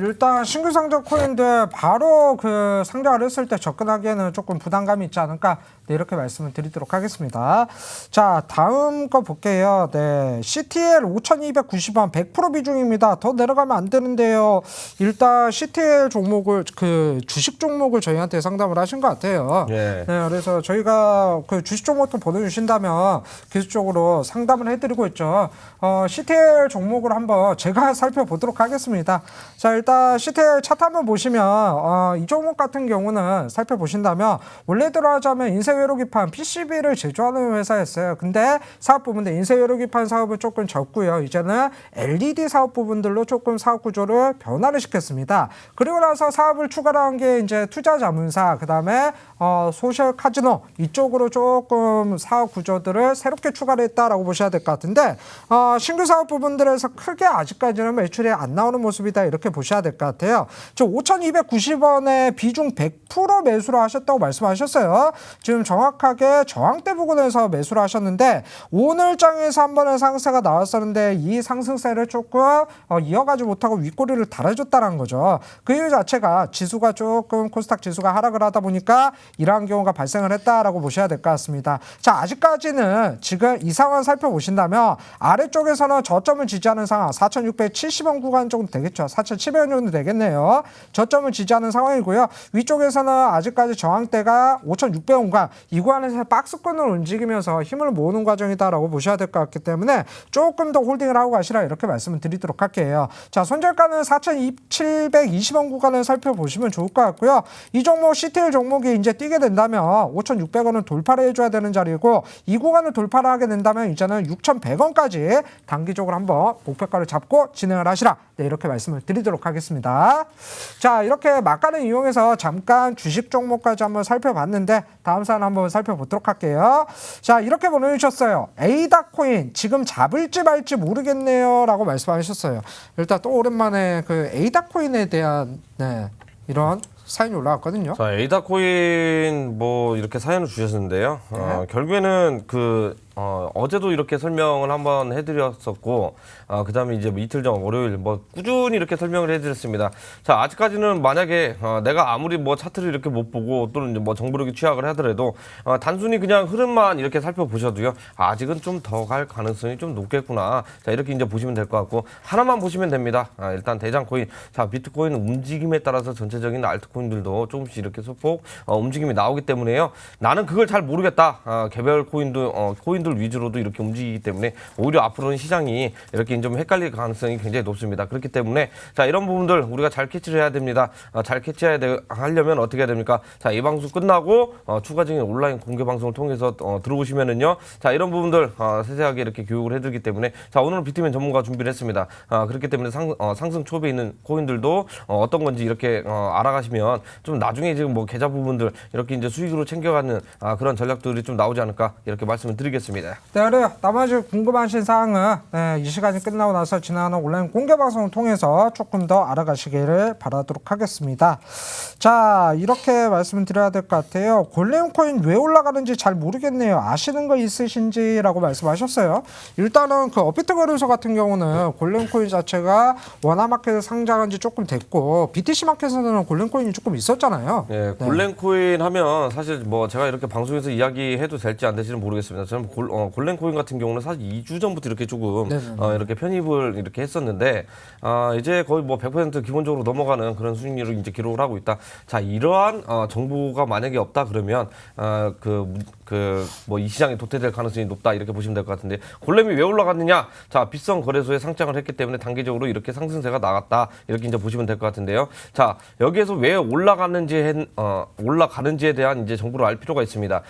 일단 신규 상장 코인들 바로 그 상장을 했을 때 접근하기에는 조금 부담감이 있지 않을까, 네, 이렇게 말씀을 드리도록 하겠습니다. 자, 다음 거 볼게요. 네, CTL 5,290원 100% 비중입니다. 더 내려가면 안 되는데요. 일단 CTL 종목을 그 주식 종목을 저희한테 상담을 하신 것 같아요. 예. 네, 그래서 저희가 그 주식 종목도 보내주신다면 계속적으로 상담을 해드리고 있죠. CTL 종목을 한번 제가 살펴보도록 하겠습니다. 자, 일단 CTL 차트 한번 보시면 이 종목 같은 경우는 살펴보신다면 원래대로 하자면 인쇄회로기판 PCB를 제조하는 회사였어요. 근데 사업 부분들 인쇄회로기판 사업을 조금 접고요. 이제는 LED 사업 부분들로 조금 사업 구조를 변화를 시켰습니다. 그리고 나서 사업을 추가한 게 이제 투자자문사, 그 다음에 소셜 카지노 이쪽으로 조금 사업 구조들을 새롭게 추가를 했다라고 보셔야 될 것 같은데, 신규 사업 부분들에서 크게 아직까지는 매출이 안 나오는 모습이다, 이렇게 보셔야 될 것 같아요. 저 5,290원에 비중 100% 매수를 하셨다고 말씀하셨어요. 지금 정확하게 저항대 부근에서 매수를 하셨는데 오늘 장에서 한 번의 상승세가 나왔었는데 이 상승세를 조금 이어가지 못하고 윗꼬리를 달아줬다는 거죠. 그 이유 자체가 지수가 조금 코스닥 지수가 하락을 하다 보니까 이러한 경우가 발생을 했다라고 보셔야 될 것 같습니다. 자, 아직까지는 지금 이 상황 살펴보신다면 아래쪽에서는 저점을 지지하는 상황 4,670원 구간 정도 되겠죠. 4,700원 정도 되겠네요. 저점을 지지하는 상황이고요. 위쪽에서는 아직까지 저항대가 5,600원간 이 구간에서 박스권을 움직이면서 힘을 모으는 과정이다라고 보셔야 될 것 같기 때문에 조금 더 홀딩을 하고 가시라, 이렇게 말씀을 드리도록 할게요. 자, 손절가는 4,720원 구간을 살펴보시면 좋을 것 같고요. 이 종목 CTL 종목이 이제 뛰게 된다면 5,600원을 돌파를 해줘야 되는 자리고, 이 구간을 돌파를 하게 된다면 이제는 6,100원까지 단기적으로 한번 목표가를 잡고 진행을 하시라, 네, 이렇게 말씀을 드리도록 하겠습니다. 자, 이렇게 막간을 이용해서 잠깐 주식 종목까지 한번 살펴봤는데 다음 사연 한번 살펴보도록 할게요. 자, 이렇게 보내주셨어요. 에이다 코인 지금 잡을지 말지 모르겠네요 라고 말씀하셨어요. 일단 또 오랜만에 그 에이다 코인에 대한 이런 사연이 올라왔거든요. 자, 에이다 코인 뭐 이렇게 사연을 주셨는데요. 결국에는 어제도 이렇게 설명을 한번 해드렸었고, 그 다음에 이제 뭐 이틀 전 월요일 뭐 꾸준히 이렇게 설명을 해드렸습니다. 자, 아직까지는 만약에 내가 아무리 뭐 차트를 이렇게 못 보고 또는 이제 뭐 정보력이 취약을 하더라도 단순히 그냥 흐름만 이렇게 살펴보셔도요, 아직은 좀 더 갈 가능성이 좀 높겠구나. 자, 이렇게 이제 보시면 될 것 같고, 하나만 보시면 됩니다. 일단 대장 코인. 자, 비트코인 움직임에 따라서 전체적인 알트코인들도 조금씩 이렇게 소폭 움직임이 나오기 때문에요. 나는 그걸 잘 모르겠다. 개별 코인도 코인들 위주로도 이렇게 움직이기 때문에 오히려 앞으로는 시장이 이렇게 좀 헷갈릴 가능성이 굉장히 높습니다. 그렇기 때문에 자, 이런 부분들 우리가 잘 캐치를 해야 됩니다. 잘 하려면 어떻게 해야 됩니까? 자, 이 방송 끝나고 추가적인 온라인 공개 방송을 통해서 들어오시면은요, 자, 이런 부분들 세세하게 이렇게 교육을 해드리기 때문에, 자, 오늘은 비트맨 전문가 준비를 했습니다. 그렇기 때문에 상승 초비에 있는 코인들도 어떤 건지 이렇게 알아가시면 되면 좀 나중에 지금 뭐 계좌 부분들 이렇게 이제 수익으로 챙겨가는 그런 전략들이 좀 나오지 않을까 이렇게 말씀을 드리겠습니다. 네, 그래요. 나머지 궁금하신 사항은 이 시간이 끝나고 나서 진행하는 온라인 공개 방송을 통해서 조금 더 알아가시기를 바라도록 하겠습니다. 자, 이렇게 말씀을 드려야 될 것 같아요. 골렘 코인 왜 올라가는지 잘 모르겠네요. 아시는 거 있으신지라고 말씀하셨어요. 일단은 그 업비트 거래소 같은 경우는 골렘 코인 자체가 원화마켓에 상장한 지 조금 됐고 BTC 마켓에서는 골렘 코인이 조금 있었잖아요. 예, 골렘코인 하면 사실 뭐 제가 이렇게 방송에서 이야기해도 될지 안 될지는 모르겠습니다. 저는 골렘코인 같은 경우는 사실 2주 전부터 이렇게 조금 이렇게 편입을 이렇게 했었는데 이제 거의 뭐 100% 기본적으로 넘어가는 그런 수익률을 이제 기록을 하고 있다. 자, 이러한 정보가 만약에 없다 그러면 뭐 이 시장이 도태될 가능성이 높다 이렇게 보시면 될 것 같은데 골렘이 왜 올라갔느냐? 자, 빗성 거래소에 상장을 했기 때문에 단기적으로 이렇게 상승세가 나갔다 이렇게 이제 보시면 될 것 같은데요. 자, 여기에서 왜 올라가는지에 대한 이제 정보를 알 필요가 있습니다.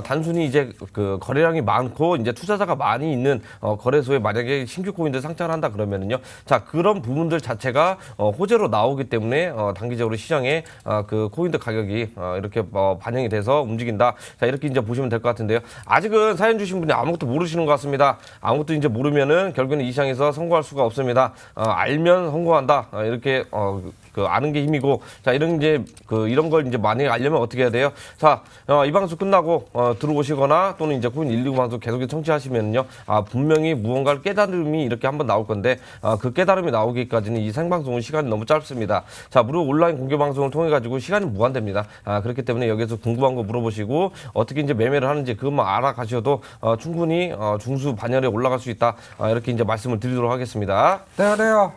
단순히 이제 그 거래량이 많고 이제 투자자가 많이 있는 거래소에 만약에 신규 코인들 상장을 한다 그러면은요. 자, 그런 부분들 자체가 호재로 나오기 때문에 단기적으로 시장에 그 코인들 가격이 이렇게 반영이 돼서 움직인다. 자, 이렇게 이제 보시면 될 것 같은데요. 아직은 사연 주신 분이 아무것도 모르시는 것 같습니다. 아무것도 이제 모르면은 결국에는 이 시장에서 성공할 수가 없습니다. 알면 성공한다. 이렇게 아는 게 힘이고, 자, 이런 걸 이제 많이 알려면 어떻게 해야 돼요? 자, 이 방송 끝나고, 들어오시거나 또는 이제 코인 119 방송 계속 청취하시면요. 분명히 무언가를 깨달음이 이렇게 한번 나올 건데, 그 깨달음이 나오기까지는 이 생방송은 시간이 너무 짧습니다. 자, 무료 온라인 공개 방송을 통해가지고 시간이 무한됩니다. 그렇기 때문에 여기서 궁금한 거 물어보시고, 어떻게 이제 매매를 하는지 그것만 알아가셔도, 충분히, 중수 반열에 올라갈 수 있다. 이렇게 이제 말씀을 드리도록 하겠습니다. 네, 그래요.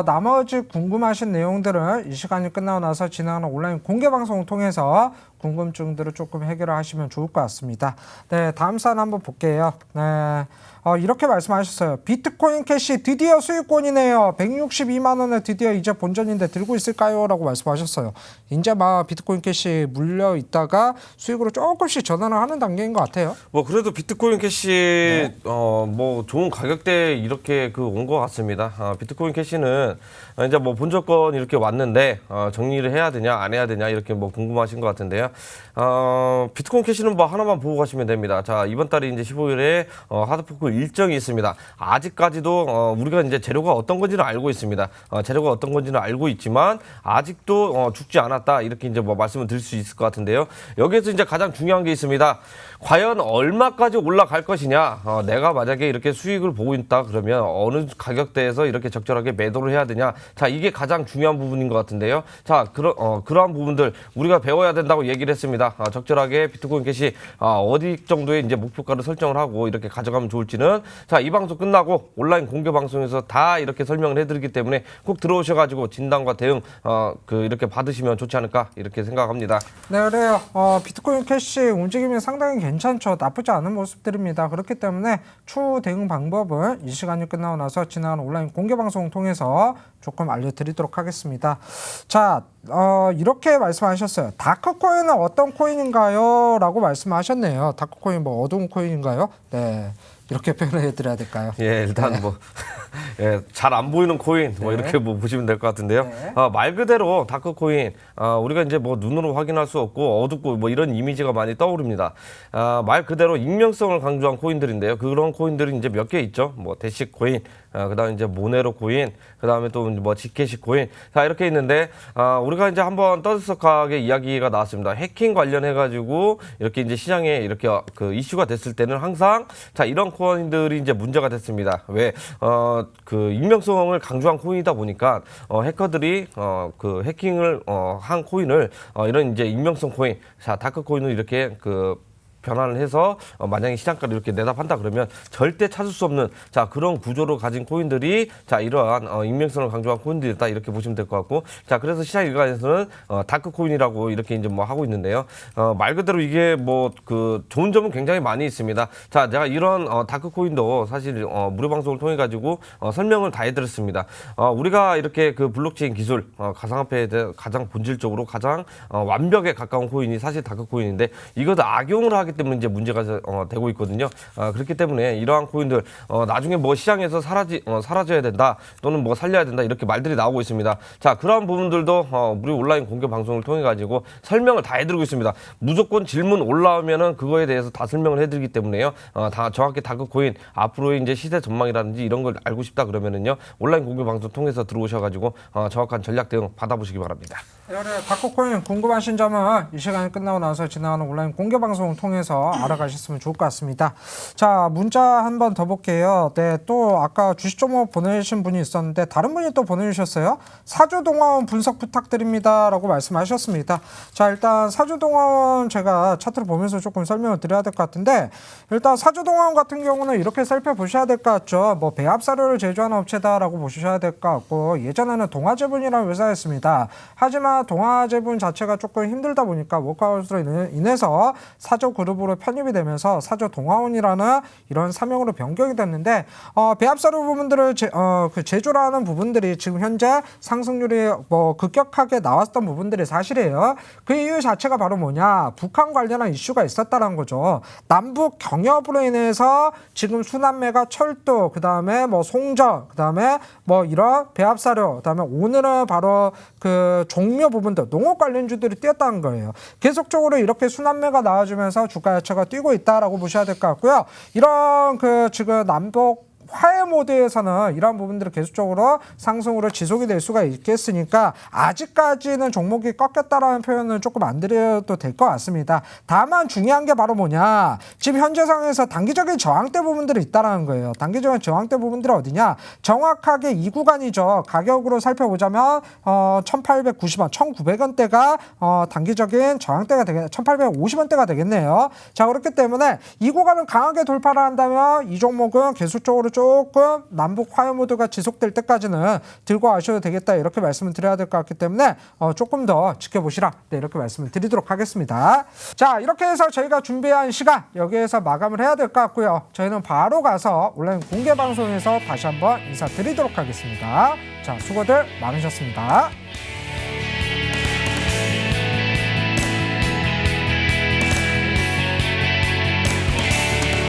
나머지 궁금하신 내용들은 이 시간이 끝나고 나서 진행하는 온라인 공개 방송을 통해서 궁금증들을 조금 해결을 하시면 좋을 것 같습니다. 네, 다음 사연 한번 볼게요. 네. 이렇게 말씀하셨어요. 비트코인 캐시 드디어 수익권이네요. 162만 원에 드디어 이제 본전인데 들고 있을까요? 라고 말씀하셨어요. 이제 막 비트코인 캐시 물려 있다가 수익으로 조금씩 전환을 하는 단계인 것 같아요. 뭐 그래도 비트코인 캐시 뭐 좋은 가격대에 이렇게 온 것 같습니다. 비트코인 캐시는 이제 뭐 본전권 이렇게 왔는데 정리를 해야 되냐 안 해야 되냐 이렇게 뭐 궁금하신 것 같은데요. 비트코인 캐시는 뭐 하나만 보고 가시면 됩니다. 자, 이번 달에 이제 15일에 하드포크 일정이 있습니다. 아직까지도 우리가 이제 재료가 어떤 건지는 알고 있습니다. 재료가 어떤 건지는 알고 있지만 아직도 죽지 않았다 이렇게 이제 뭐 말씀을 드릴 수 있을 것 같은데요. 여기에서 이제 가장 중요한 게 있습니다. 과연 얼마까지 올라갈 것이냐? 내가 만약에 이렇게 수익을 보고 있다 그러면 어느 가격대에서 이렇게 적절하게 매도를 해야 되냐? 자, 이게 가장 중요한 부분인 것 같은데요. 자, 그러한 부분들 우리가 배워야 된다고 얘기를 했습니다. 적절하게 비트코인 캐시 어디 정도의 이제 목표가를 설정을 하고 이렇게 가져가면 좋을지는 자, 이 방송 끝나고 온라인 공개 방송에서 다 이렇게 설명을 해드리기 때문에 꼭 들어오셔가지고 진단과 대응 이렇게 받으시면 좋지 않을까 이렇게 생각합니다. 네, 그래요. 비트코인 캐시 움직임이 상당히 괜찮죠. 나쁘지 않은 모습들입니다. 그렇기 때문에 추후 대응 방법은 이 시간이 끝나고 나서 지난 온라인 공개 방송을 통해서 조금 알려드리도록 하겠습니다. 자, 이렇게 말씀하셨어요. 다크코인은 어떤 코인인가요? 라고 말씀하셨네요. 다크코인 뭐 어두운 코인인가요? 네. 이렇게 표현해 드려야 될까요? 예, 일단 네. 뭐 잘 안 보이는 코인 뭐 이렇게 뭐 보시면 될 것 같은데요. 네. 말 그대로 다크 코인 우리가 이제 뭐 눈으로 확인할 수 없고 어둡고 뭐 이런 이미지가 많이 떠오릅니다. 말 그대로 익명성을 강조한 코인들인데요. 그런 코인들이 이제 몇 개 있죠. 뭐 대시 코인, 그다음에 이제 모네로 코인, 그다음에 또 뭐 지케시 코인. 자, 이렇게 있는데 우리가 이제 한번 떠들썩하게 이야기가 나왔습니다. 해킹 관련해 가지고 이렇게 이제 시장에 이렇게 이슈가 됐을 때는 항상 자, 이런 코인들이 이제 문제가 됐습니다. 왜 익명성을 강조한 코인이다 보니까 해커들이 해킹을 한 코인을 이런 이제 익명성 코인, 자, 다크 코인을 이렇게 변환을 해서 만약에 시장가를 이렇게 내다판다 그러면 절대 찾을 수 없는 자, 그런 구조를 가진 코인들이 자, 이러한 익명성을 강조한 코인들이다 이렇게 보시면 될 것 같고, 자, 그래서 시장 일각에서는 다크 코인이라고 이렇게 이제 뭐 하고 있는데요. 말 그대로 이게 뭐 좋은 점은 굉장히 많이 있습니다. 자, 제가 이런 다크 코인도 사실 무료 방송을 통해 가지고 설명을 다 해드렸습니다. 우리가 이렇게 블록체인 기술 가상화폐에 대해 가장 본질적으로 가장 완벽에 가까운 코인이 사실 다크 코인인데 이것도 악용을 하기 때문에 이제 문제가 되고 있거든요. 그렇기 때문에 이러한 코인들 나중에 뭐 시장에서 사라져야 된다 또는 뭐 살려야 된다 이렇게 말들이 나오고 있습니다. 자, 그런 부분들도 우리 온라인 공개 방송을 통해 가지고 설명을 다 해드리고 있습니다. 무조건 질문 올라오면은 그거에 대해서 다 설명을 해드리기 때문에요. 다 정확히 다크코인 앞으로의 이제 시대 전망이라든지 이런 걸 알고 싶다 그러면은요 온라인 공개 방송 통해서 들어오셔가지고 정확한 전략 대응 받아보시기 바랍니다. 다크코인 궁금하신 점은 이 시간이 끝나고 나서 진행하는 온라인 공개 방송을 통해서 알아가셨으면 좋을 것 같습니다. 자, 문자 한 번 더 볼게요. 네, 또 아까 주식 종목 보내주신 분이 있었는데 다른 분이 또 보내주셨어요. 사주동화원 분석 부탁드립니다라고 말씀하셨습니다. 자, 일단 사주동화원 제가 차트를 보면서 조금 설명을 드려야 될 것 같은데 일단 사주동화원 같은 경우는 이렇게 살펴보셔야 될 것 같죠. 뭐 배합 사료를 제조하는 업체다라고 보셔야 될 것 같고 예전에는 동아제분이라는 회사였습니다. 하지만 동아제분 자체가 조금 힘들다 보니까 워크아웃으로 인해서 사조그룹으로 편입이 되면서 사조동아원이라는 이런 사명으로 변경이 됐는데 배합사료 부분들을 제조를 하는 부분들이 지금 현재 상승률이 뭐 급격하게 나왔던 부분들이 사실이에요. 그 이유 자체가 바로 뭐냐, 북한 관련한 이슈가 있었다는 거죠. 남북 경협으로 인해서 지금 순환매가 철도, 그 다음에 뭐 송전, 그 다음에 뭐 이런 배합사료, 그 다음에 오늘은 바로 그 종묘 부분들, 농업 관련주들이 뛰었다는 거예요. 계속적으로 이렇게 순환매가 나와주면서 주가 자체가 뛰고 있다라고 보셔야 될 것 같고요. 이런 그 지금 남북 화해 모드에서는 이러한 부분들이 계속적으로 상승으로 지속이 될 수가 있겠으니까 아직까지는 종목이 꺾였다라는 표현은 조금 안 드려도 될 것 같습니다. 다만 중요한 게 바로 뭐냐, 지금 현재 상황에서 단기적인 저항대 부분들이 있다는 거예요. 단기적인 저항대 부분들이 어디냐, 정확하게 이 구간이죠. 가격으로 살펴보자면 1890원, 1900원대가 단기적인 저항대가 되겠네요. 1850원대가 되겠네요. 자, 그렇기 때문에 이 구간을 강하게 돌파를 한다면 이 종목은 계속적으로 조금 남북 화해 모드가 지속될 때까지는 들고 가셔도 되겠다, 이렇게 말씀을 드려야 될 것 같기 때문에 조금 더 지켜보시라, 네, 이렇게 말씀을 드리도록 하겠습니다. 자, 이렇게 해서 저희가 준비한 시간 여기에서 마감을 해야 될 것 같고요. 저희는 바로 가서 온라인 공개 방송에서 다시 한번 인사드리도록 하겠습니다. 자, 수고들 많으셨습니다.